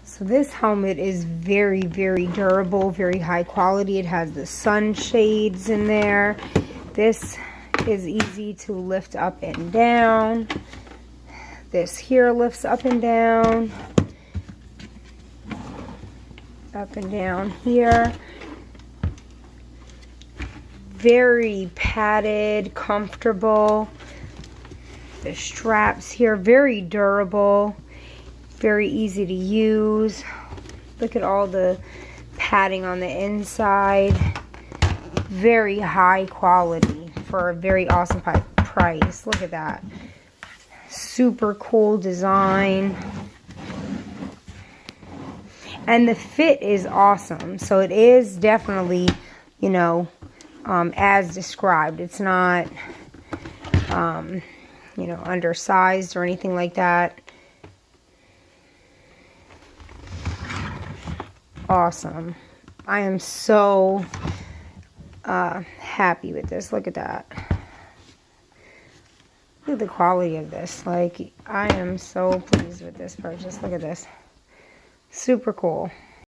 So this helmet is very, very durable, very high quality. It has the sunshades in there. This is easy to lift up and down. This here lifts up and down. Up and down here. Very padded, comfortable. The straps here, very durable. Very easy to use. Look at all the padding on the inside. Very high quality for a very awesome price. Look at that. Super cool design. And the fit is awesome. So it is definitely, you know, as described. It's not, you know, undersized or anything like that. Awesome. I am so happy with this. Look at that. Look at the quality of this. Like, I am so pleased with this purchase. Look at this. Super cool.